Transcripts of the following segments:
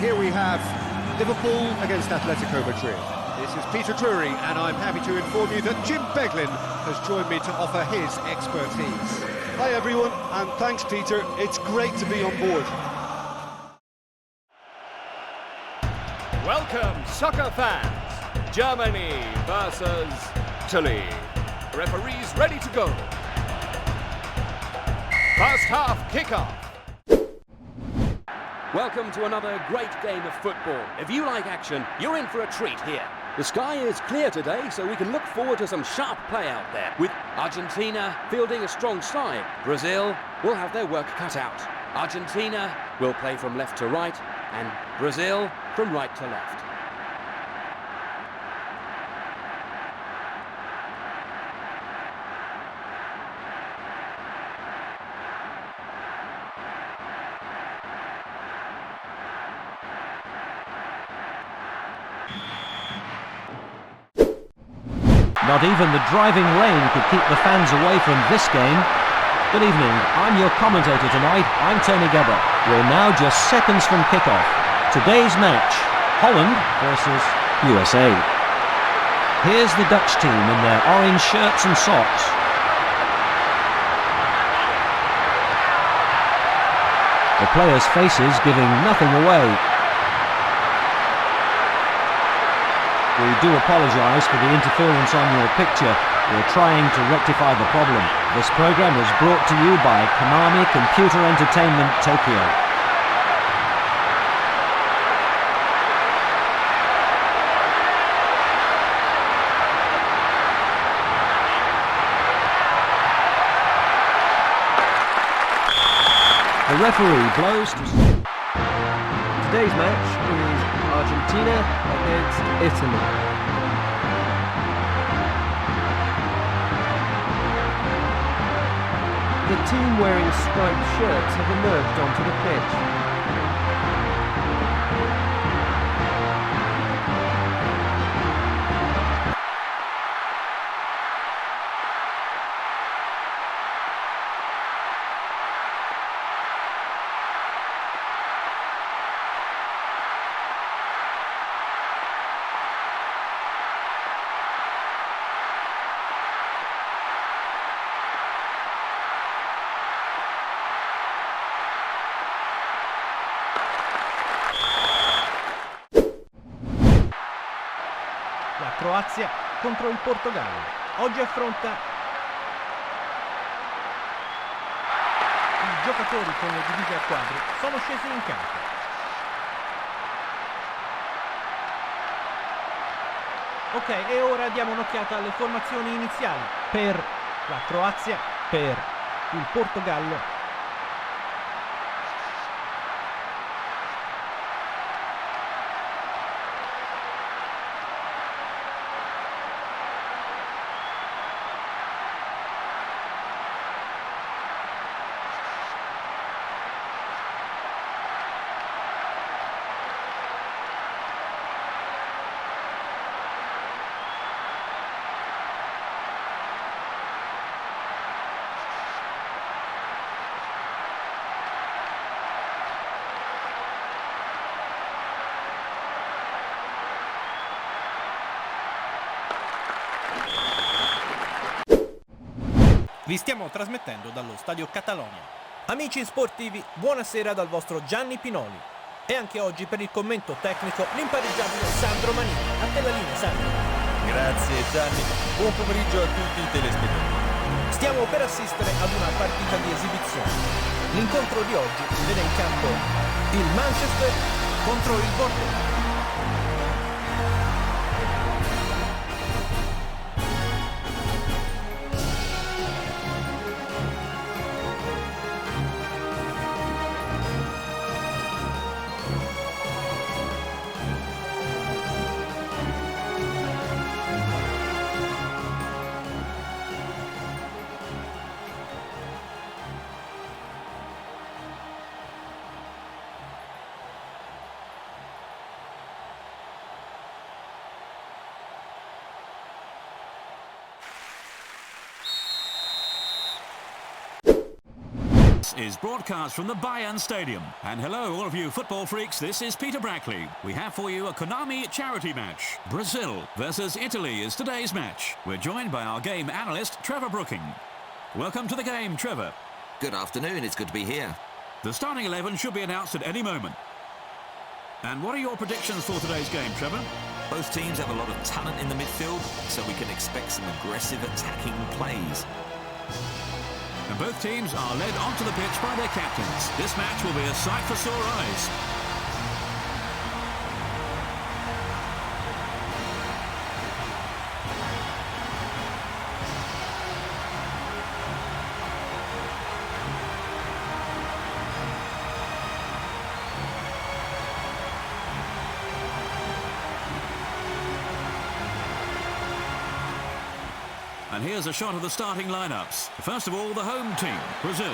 here we have Liverpool against Atletico Madrid. This is Peter Drury, and I'm happy to inform you that Jim Beglin has joined me to offer his expertise. Hi everyone, and thanks Peter, it's great to be on board. Welcome, soccer fans. Germany versus Italy. Referees ready to go. First half kickoff. Welcome to another great game of football. If you like action, you're in for a treat here. The sky is clear today, so we can look forward to some sharp play out there, with Argentina fielding a strong side. Brazil will have their work cut out. Argentina will play from left to right, and Brazil from right to left. Not even the driving rain could keep the fans away from this game. Good evening, I'm your commentator tonight, I'm Tony Gebber. We're now just seconds from kickoff. Today's match, Holland versus USA. Here's the Dutch team in their orange shirts and socks. The players' faces giving nothing away. We do apologise for the interference on your picture. We're trying to rectify the problem. This programme is brought to you by Konami Computer Entertainment Tokyo. The referee blows to... Today's match is Argentina against Italy. The team wearing striped shirts have emerged onto the pitch. La Croazia contro il Portogallo. Oggi affronta i giocatori con le divise a quadri sono scesi in campo. Ok, e ora diamo un'occhiata alle formazioni iniziali per la Croazia, per il Portogallo. Vi stiamo trasmettendo dallo Stadio Catalogna. Amici sportivi, buonasera dal vostro Gianni Pinoli. E anche oggi per il commento tecnico l'impareggiabile Sandro Manini. A te la linea, Sandro. Grazie Gianni, buon pomeriggio a tutti i telespettatori. Stiamo per assistere ad una partita di esibizione. L'incontro di oggi vede in campo il Manchester contro il Bordeaux. This is broadcast from the Bayern Stadium. And hello, all of you football freaks, this is Peter Brackley. We have for you a Konami charity match. Brazil versus Italy is today's match. We're joined by our game analyst, Trevor Brooking. Welcome to the game, Trevor. Good afternoon, it's good to be here. The starting 11 should be announced at any moment. And what are your predictions for today's game, Trevor? Both teams have a lot of talent in the midfield, so we can expect some aggressive attacking plays. And both teams are led onto the pitch by their captains. This match will be a sight for sore eyes. And here's a shot of the starting lineups. First of all, the home team, Brazil.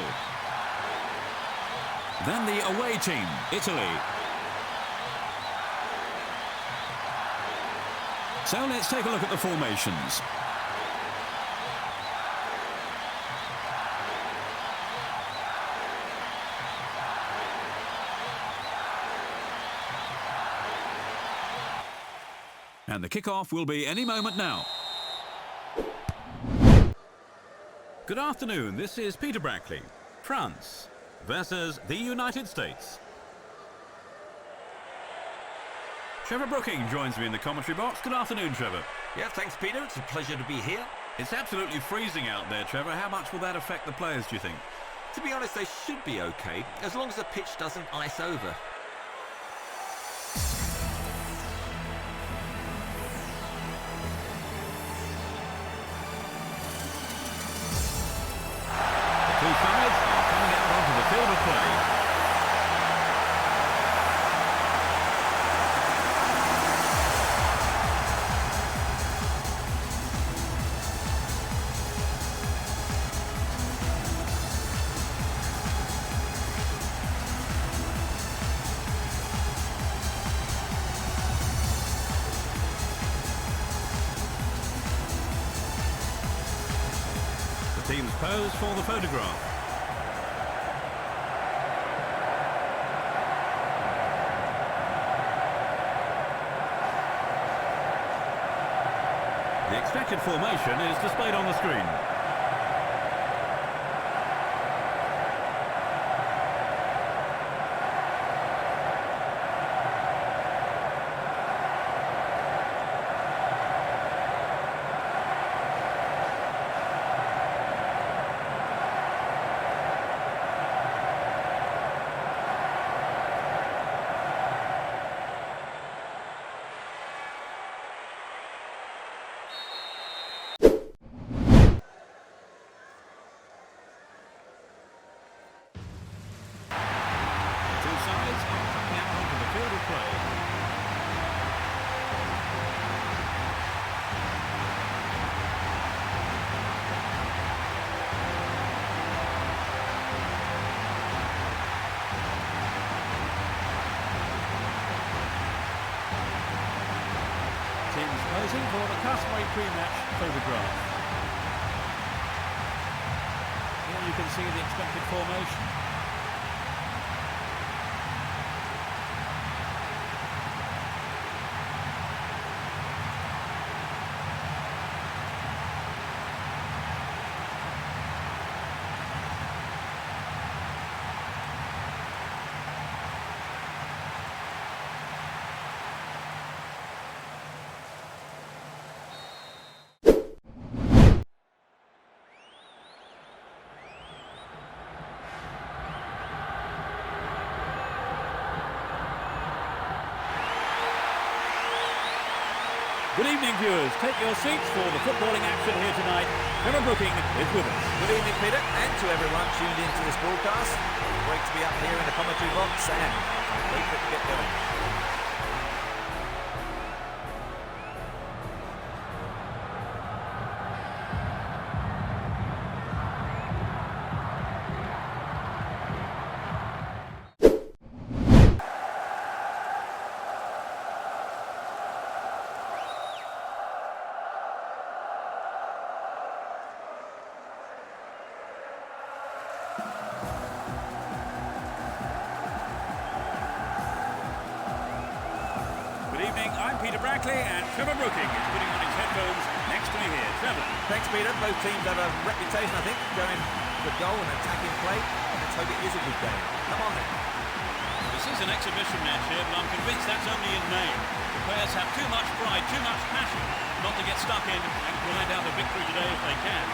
Then the away team, Italy. So let's take a look at the formations. And the kickoff will be any moment now. Good afternoon, this is Peter Brackley. France versus the United States. Trevor Brooking joins me in the commentary box. Good afternoon, Trevor. Yeah, thanks, Peter. It's a pleasure to be here. It's absolutely freezing out there, Trevor. How much will that affect the players, do you think? To be honest, they should be okay, as long as the pitch doesn't ice over. Two sides are coming out onto the field of play. The teams pose for the photograph. The expected formation is displayed on the screen. Two sides are coming out onto the field of play. Teams posing for the customary pre-match photograph. Here you can see the expected formation. Good evening, viewers. Take your seats for the footballing action here tonight. Trevor Brooking is with us. Good evening, Peter, and to everyone tuned into this broadcast. Great to be up here in the commentary box, and wait for it to get going. evening, I'm Peter Brackley, and Trevor Brooking is putting on his headphones next to me here. Trevor. Thanks, Peter. Both teams have a reputation, I think, going for goal and attacking play. Let's hope it is a good game. Come on then. This is an exhibition match here, but I'm convinced that's only in name. The players have too much pride, too much passion, not to get stuck in and grind out a victory today if they can.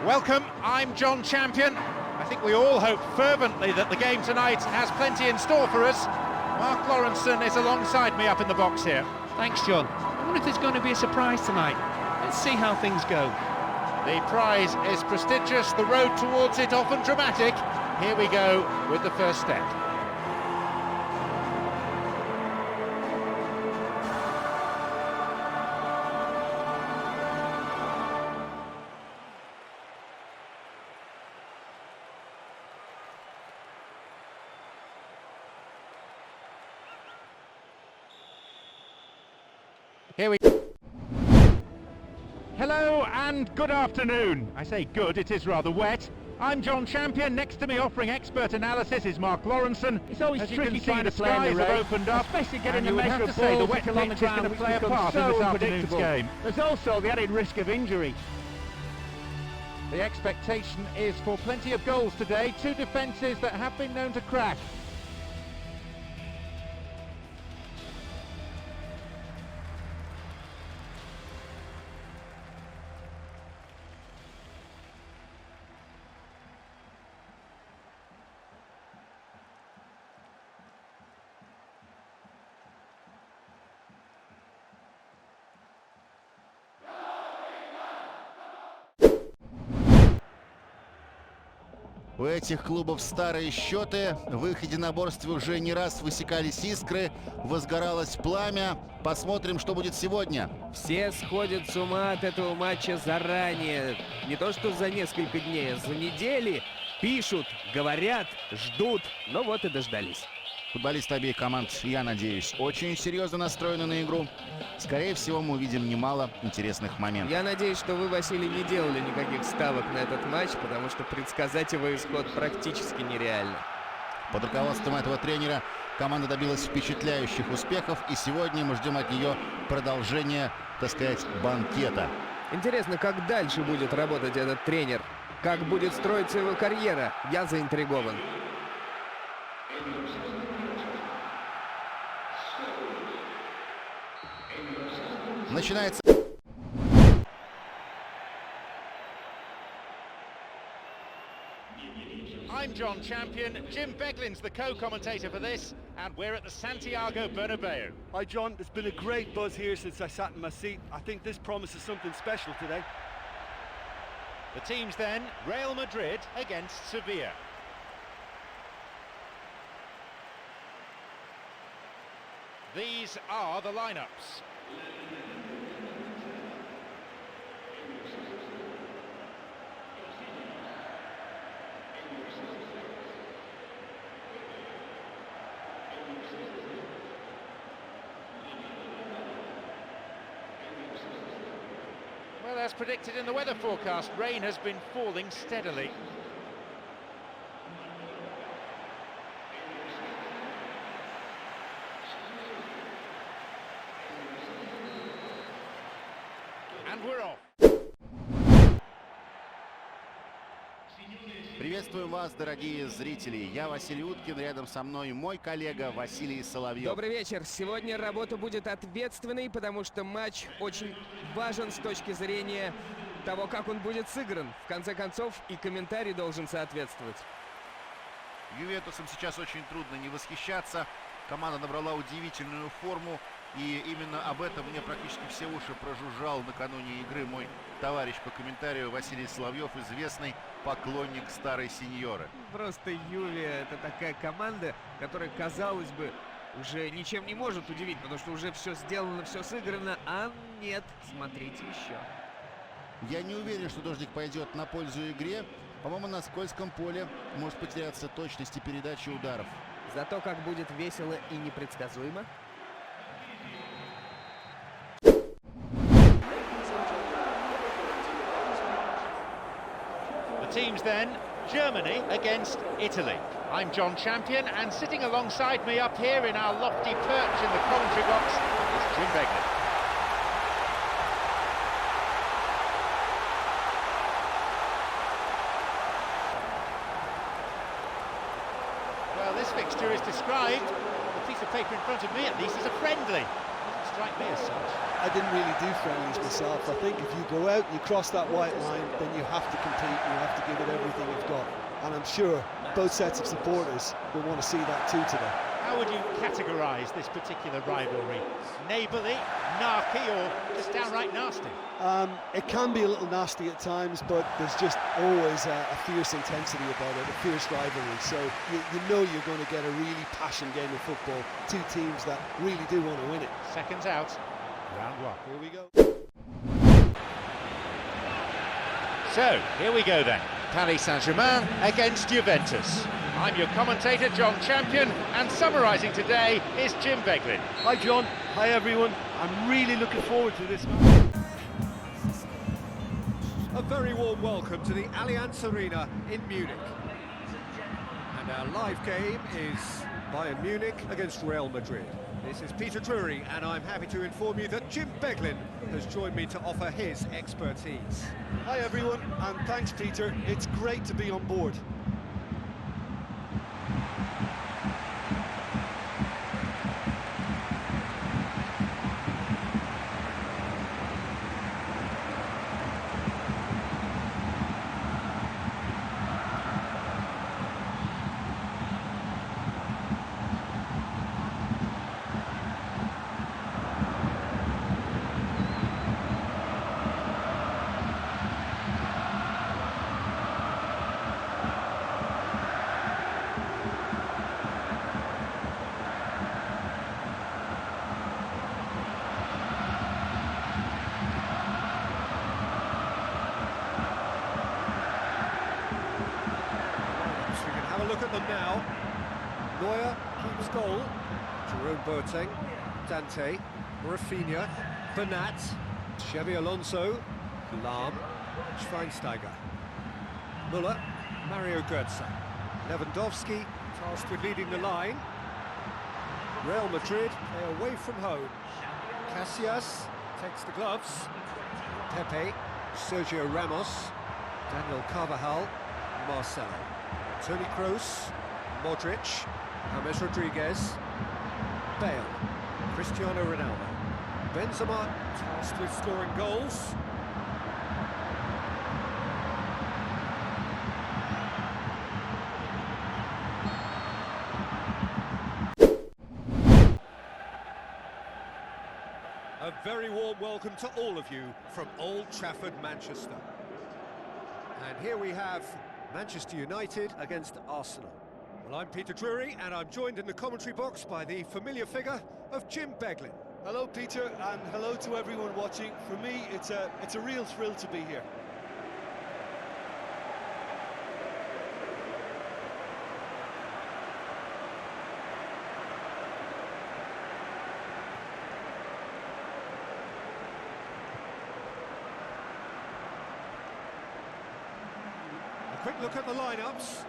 Welcome, I'm John Champion. I think we all hope fervently that the game tonight has plenty in store for us. Mark Lawrenson is alongside me up in the box here. Thanks, John. I wonder if there's going to be a surprise tonight. Let's see how things go. The prize is prestigious, the road towards it often dramatic. Here we go with the first step. Here we Hello and good afternoon. I say good, it is rather wet. I'm John Champion. Next to me offering expert analysis is Mark Lawrenson. It's always tricky trying to play in the rain, opened up, especially getting the measure of balls. The wet pitch is going to play a part in this afternoon's game. There's also the added risk of injury. The expectation is for plenty of goals today. Two defences that have been known to crack. У этих клубов старые счеты. В их единоборстве уже не раз высекались искры, возгоралось пламя. Посмотрим, что будет сегодня. Все сходят с ума от этого матча заранее. Не то что за несколько дней, а за недели. Пишут, говорят, ждут. Ну вот и дождались. Футболисты обеих команд, я надеюсь, очень серьезно настроены на игру. Скорее всего, мы увидим немало интересных моментов. Я надеюсь, что вы, Василий, не делали никаких ставок на этот матч, потому что предсказать его исход практически нереально. Под руководством этого тренера команда добилась впечатляющих успехов, и сегодня мы ждем от нее продолжения, так сказать, банкета. Интересно, как дальше будет работать этот тренер? Как будет строиться его карьера? Я заинтригован. Начинается. I'm John Champion, Jim Beglin's the co-commentator for this, and we're at the Santiago Bernabeu. Hi John, there's been a great buzz here since I sat in my seat. I think this promises something special today. The teams then, Real Madrid against Sevilla. These are the lineups. Well, as predicted in the weather forecast, rain has been falling steadily. And we're off. Приветствуем вас, дорогие зрители. Я Василий Уткин, рядом со мной мой коллега Василий Соловьев. Добрый вечер. Сегодня работа будет ответственной, потому что матч очень важен с точки зрения того, как он будет сыгран. В конце концов, и комментарий должен соответствовать. Ювентусом сейчас очень трудно не восхищаться. Команда набрала удивительную форму. И именно об этом мне практически все уши прожужжал накануне игры мой товарищ по комментарию Василий Соловьев, известный поклонник старой сеньоры. Просто Юве — это такая команда, которая, казалось бы, уже ничем не может удивить, потому что уже все сделано, все сыграно, а нет, смотрите еще. Я не уверен, что дождик пойдет на пользу игре. По-моему, на скользком поле может потеряться точность и передача ударов. Зато как будет весело и непредсказуемо. Teams then, Germany against Italy. I'm John Champion, and sitting alongside me up here in our lofty perch in the commentary box is Jim Beglin. Well, this fixture is described, on the piece of paper in front of me at least, as a friendly. Doesn't strike me as such. I didn't really do friendlies myself. I think if you go out and you cross that white line, then you have to compete and you have to give it everything you've got. And I'm sure both sets of supporters will want to see that too today. How would you categorise this particular rivalry? Neighbourly, narky, or just downright nasty? It can be a little nasty at times, but there's just always a fierce intensity about it, a fierce rivalry. So you know you're going to get a really passionate game of football. Two teams that really do want to win it. Seconds out. Round one. Here we go. So, here we go then. Paris Saint-Germain against Juventus. I'm your commentator, John Champion, and summarising today is Jim Beglin. Hi John, hi everyone. I'm really looking forward to this match. A very warm welcome to the Allianz Arena in Munich. And our live game is Bayern Munich against Real Madrid. This is Peter Drury, and I'm happy to inform you that Jim Beglin has joined me to offer his expertise. Hi everyone, and thanks Peter. It's great to be on board. Look at them now. Neuer keeps goal. Jerome Boateng, Dante, Rafinha, Bernat, Xabi Alonso, Lahm, Schweinsteiger, Müller, Mario Götze, Lewandowski tasked with leading the line. Real Madrid, they're away from home. Casillas takes the gloves. Pepe, Sergio Ramos, Daniel Carvajal, Marcelo. Toni Kroos, Modric, James Rodriguez, Bale, Cristiano Ronaldo, Benzema tasked with scoring goals. A very warm welcome to all of you from Old Trafford, Manchester. And here we have Manchester United against Arsenal. Well, I'm Peter Drury, and I'm joined in the commentary box by the familiar figure of Jim Beglin. Hello Peter, and hello to everyone watching. For me, it's a real thrill to be here. A quick look at the lineups.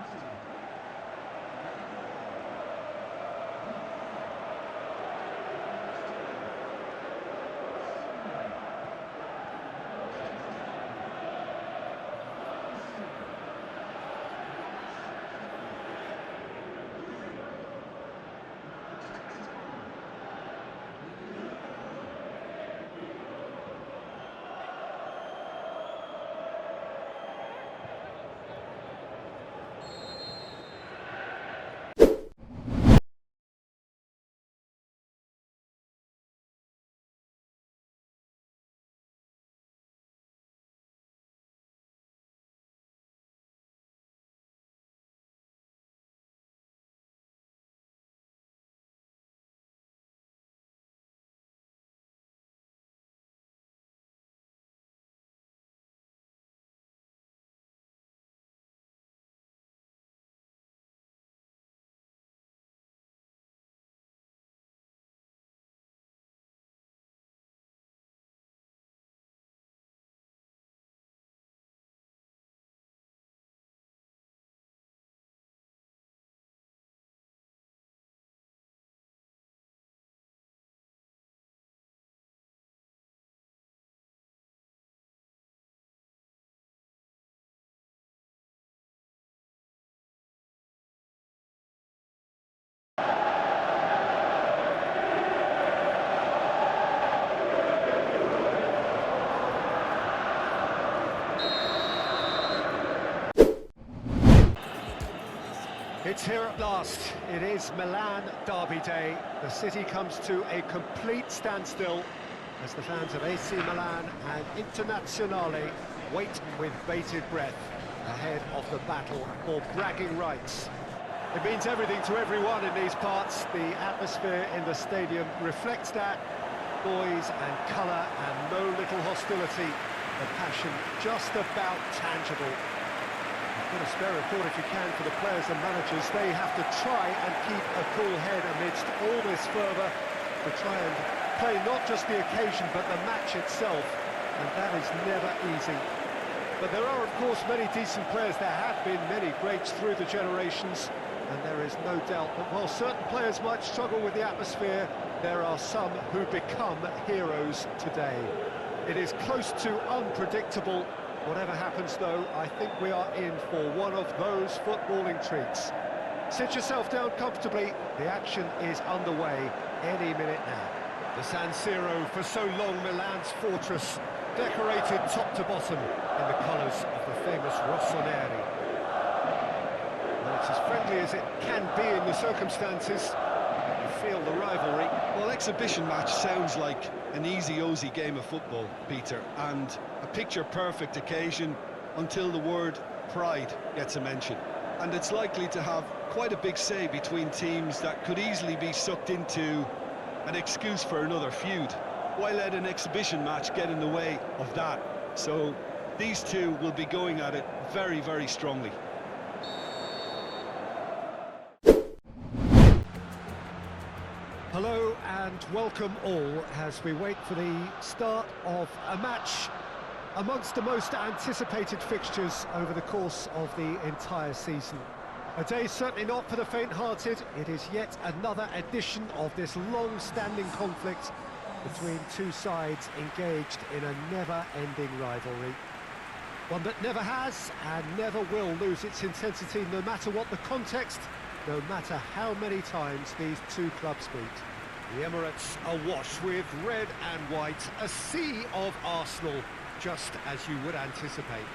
It's here at last. It is Milan derby day. The city comes to a complete standstill as the fans of AC Milan and Internazionale wait with bated breath ahead of the battle for bragging rights. It means everything to everyone in these parts. The atmosphere in the stadium reflects that. Noise and colour and no little hostility. The passion just about tangible. You've got to spare a thought if you can for the players and managers. They have to try and keep a cool head amidst all this fervour to try and play not just the occasion but the match itself, and that is never easy. But there are of course many decent players. There have been many greats through the generations, and there is no doubt that while certain players might struggle with the atmosphere, there are some who become heroes today. It is close to unpredictable. Whatever happens though, I think we are in for one of those footballing treats. Sit yourself down comfortably, the action is underway any minute now. The San Siro, for so long Milan's fortress, decorated top to bottom in the colours of the famous Rossoneri. Well, it's as friendly as it can be in the circumstances. You feel the rivalry. Well, exhibition match sounds like an easy-ozy game of football, Peter, and a picture-perfect occasion until the word pride gets a mention. And it's likely to have quite a big say between teams that could easily be sucked into an excuse for another feud. Why let an exhibition match get in the way of that? So these two will be going at it very, very strongly. Hello and welcome all as we wait for the start of a match amongst the most anticipated fixtures over the course of the entire season. A day certainly not for the faint-hearted. It is yet another edition of this long-standing conflict between two sides engaged in a never-ending rivalry. One that never has and never will lose its intensity, no matter what the context, no matter how many times these two clubs meet. The Emirates awash with red and white, a sea of Arsenal, just as you would anticipate.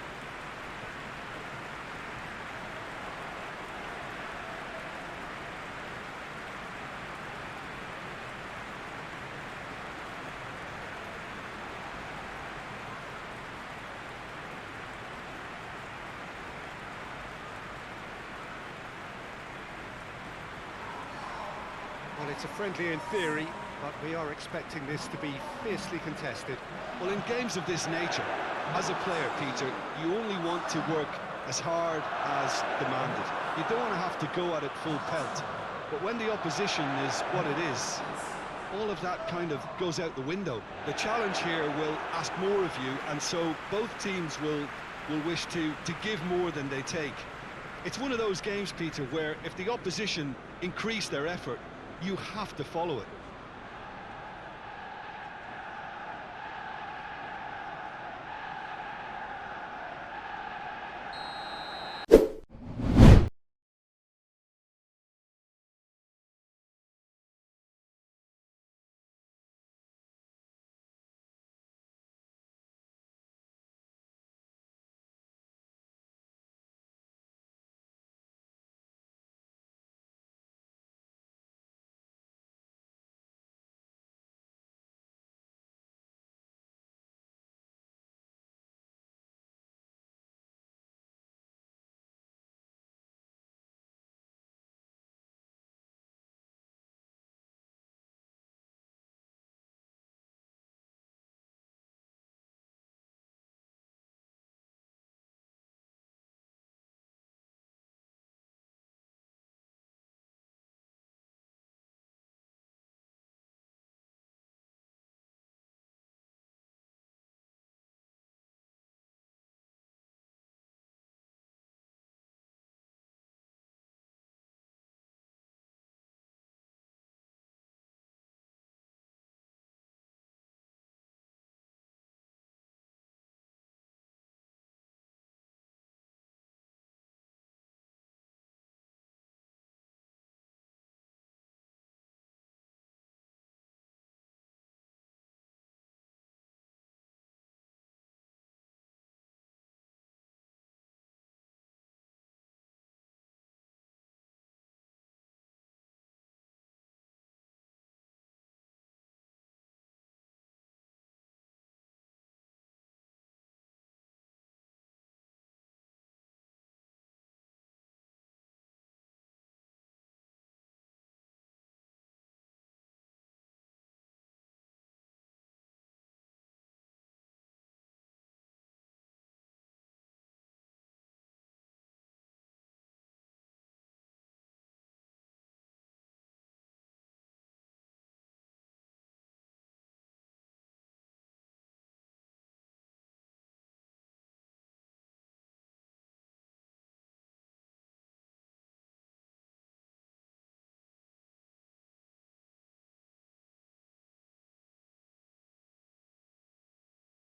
Well, it's a friendly in theory, but we are expecting this to be fiercely contested. Well, in games of this nature, as a player, Peter, you only want to work as hard as demanded. You don't want to have to go at it full pelt. But when the opposition is what it is, all of that kind of goes out the window. The challenge here will ask more of you, and so both teams will wish to give more than they take. It's one of those games, Peter, where if the opposition increase their effort, you have to follow it.